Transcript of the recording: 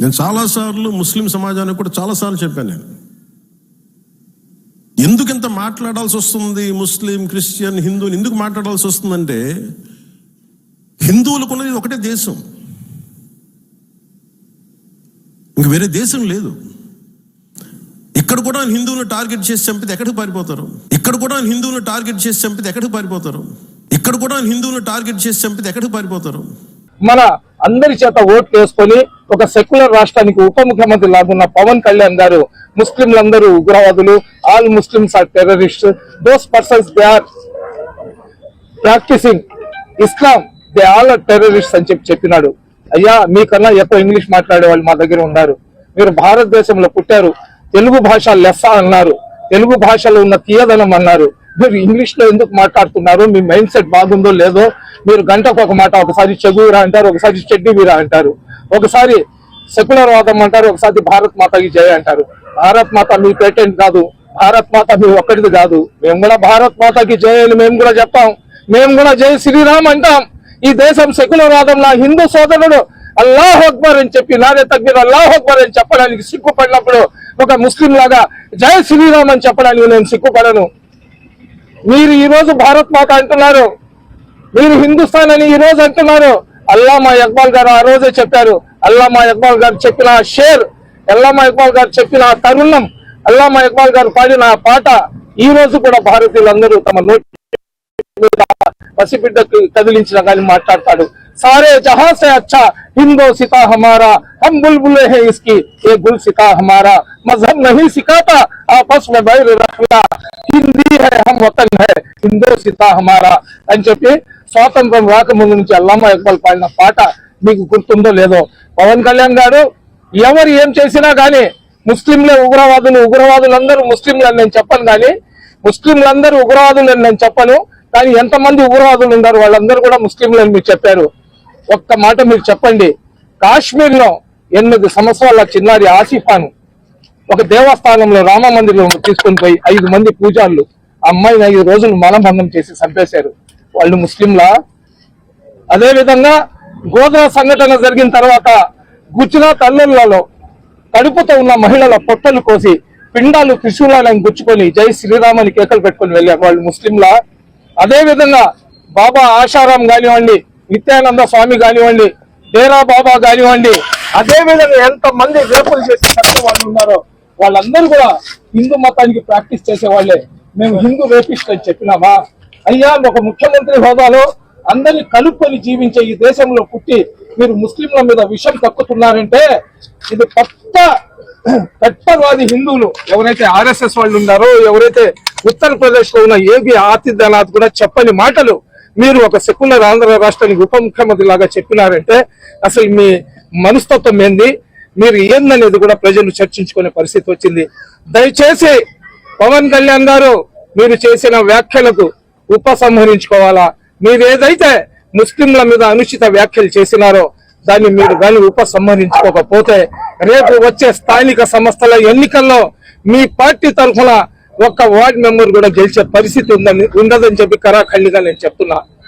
నేను చాలాసార్లు ముస్లిం సమాజానికి కూడా చాలాసార్లు చెప్పాను. నేను ఎందుకు ఇంత మాట్లాడాల్సి వస్తుంది, ముస్లిం, క్రిస్టియన్, హిందువుని ఎందుకు మాట్లాడాల్సి వస్తుందంటే, హిందువులకు ఉన్నది ఒకటే దేశం, ఇంక వేరే దేశం లేదు. ఇక్కడ కూడా హిందువులను టార్గెట్ చేసి చంపితే ఎక్కడికి పారిపోతారు? ఇక్కడ కూడా హిందువులను టార్గెట్ చేసి చంపితే ఎక్కడికి పారిపోతారు? ఇక్కడ కూడా హిందువులను టార్గెట్ చేసి చంపితే ఎక్కడికి పారిపోతారు? మన అందరి చేత ఓట్లు వేసుకొని ఒక సెక్యులర్ రాష్ట్రానికి ఉప ముఖ్యమంత్రి లాగున్న పవన్ కళ్యాణ్ గారు ముస్లింలందరూ ఉగ్రవాదులు, all Muslims are terrorist, those persons they are practising Islam, they all are terrorist అని చెప్పినాడు. అయ్యా, మీకన్నా ఎక్కువ ఇంగ్లీష్ మాట్లాడే వాళ్ళు మా దగ్గర ఉన్నారు. మీరు భారతదేశంలో పుట్టారు, తెలుగు భాష లెస్స అన్నారు, తెలుగు భాషలో ఉన్న తీయదనం అన్నారు. మీరు ఇంగ్లీష్ లో ఎందుకు మాట్లాడుతున్నారు? మీ మైండ్ సెట్ బాగుందో లేదో. మీరు గంటకు ఒక మాట, ఒకసారి చెగురా అంటారు, ఒకసారి చెడ్డి వీరా అంటారు, ఒకసారి సెక్యులర్ వాదం అంటారు, ఒకసారి భారత్ మాతకి జయ అంటారు. భారత్ మాత మీ పేటెంట్ కాదు, భారత్ మాత మీ ఒక్కటిది కాదు. మేము కూడా భారత్ మాతకి జయ అని మేము కూడా చెప్తాం, మేము కూడా జై శ్రీరామ్ అంటాం. ఈ దేశం సెక్యులర్ వాదంలో హిందూ సోదరుడు అల్లాహ్ అక్బర్ అని చెప్పి, నాదే తక్బీర్ అల్లాహ్ అక్బర్ అని చెప్పడానికి సిగ్గుపడినప్పుడు ఒక ముస్లిం లాగా జై శ్రీరామ్ అని చెప్పడానికి నేను సిగ్గుపడను. మీరు ఈ రోజు భారత్ మాత అంటున్నారు, మీరు హిందుస్థాన్ అని ఈ రోజు అంటున్నారు. అల్లామా ఇక్బాల్ గారు ఆ రోజే చెప్పారు. అల్లామా ఇక్బాల్ గారు చెప్పిన షేర్, అల్లామా ఇక్బాల్ గారు చెప్పిన తరుణం, అల్లామా ఇక్బాల్ గారు పాడిన పాట ఈ రోజు కూడా భారతీయులందరూ తమ నోటి పసిబిడ్డకు కదిలించిన కానీ మాట్లాడతాడు. सारे जहां से अच्छा हिंदोसिता हमारा, हम बुलबुले हैं इसकी, ये गुलसिता हमारा, मजहब नहीं सिखाता आपस में बैर रखना, हिंदी है हम वतन है हिंदोसिता हमारा అని చెప్పి స్వాతంత్రం రాకముందు నుంచి అల్లామా ఇక్బాల్ పాడిన పాట మీకు గుర్తుందో లేదో. పవన్ కళ్యాణ్ గారు ఎవరు ఏం చేసినా గానీ ముస్లింలే ఉగ్రవాదులందరూ ముస్లింలు అని నేను చెప్పను, కానీ ముస్లింలందరూ ఉగ్రవాదులు అని నేను చెప్పను. కానీ ఎంతమంది ఉగ్రవాదులు ఉన్నారు వాళ్ళందరూ కూడా ముస్లింలు అని మీరు చెప్పారు. ఒక్క మాట మీరు చెప్పండి, కాశ్మీర్ లో 8 సంవత్సరాల చిన్నారి ఆసిఫాను ఒక దేవస్థానంలో రామ మందిరంలో తీసుకొని పోయి 5 మంది పూజారులు అమ్మాయిని 5 రోజులు మానభంగం చేసి చంపేశారు. వాళ్ళు ముస్లింలా? అదే విధంగా గోధుమ సంఘటన జరిగిన తర్వాత గుజరాత్ అల్లర్లలో కడుపుతో ఉన్న మహిళల పొట్టలు కోసి పిండాలు త్రిశూలాలను గుచ్చుకొని జై శ్రీరామ్ అని కేకలు పెట్టుకొని వెళ్ళారు. వాళ్ళు ముస్లింలా? అదే విధంగా బాబా ఆశారాం కానివ్వండి, నిత్యానంద స్వామి కానివ్వండి, డేరా బాబా కానివ్వండి, అదే విధంగా ఎంతమంది రేపులు చేసే వాళ్ళు ఉన్నారో వాళ్ళందరూ కూడా హిందూ మతానికి ప్రాక్టీస్ చేసే వాళ్ళే. మేము హిందూ రేపిస్ట్ అని చెప్పినామా? అయ్యా, ఒక ముఖ్యమంత్రి హోదాలో అందరినీ కలుపుకొని జీవించే ఈ దేశంలో పుట్టి మీరు ముస్లింల మీద విషం కక్కుతున్నారంటే ఇది కట్టర్వాది హిందువులు ఎవరైతే ఆర్ఎస్ఎస్ వాళ్ళు ఉన్నారో, ఎవరైతే ఉత్తరప్రదేశ్ లో ఉన్న ఏబి ఆదిత్యనాథ్ కూడా చెప్పని మాటలు మీరు ఒక సెక్యులర్ ఆంధ్ర రాష్ట్రానికి ఉప ముఖ్యమంత్రి లాగా చెప్పినారంటే అసలు మీ మనస్తత్వం ఏంది, మీరు ఏందనేది కూడా ప్రజలు చర్చించుకునే పరిస్థితి వచ్చింది. దయచేసి పవన్ కళ్యాణ్ గారు మీరు చేసిన వ్యాఖ్యలకు ఉపసంహరించుకోవాలా. మీరు ఏదైతే ముస్లింల మీద అనుచిత వ్యాఖ్యలు చేసినారో దాన్ని మీరు కానీ ఉపసంహరించుకోకపోతే రేపు వచ్చే స్థానిక సంస్థల ఎన్నికల్లో మీ పార్టీ తరఫున ఒక్క వార్డు మెంబర్ కూడా గెలిచే పరిస్థితి ఉండదని చెప్పి కరాఖండిగా నేను చెప్తున్నా.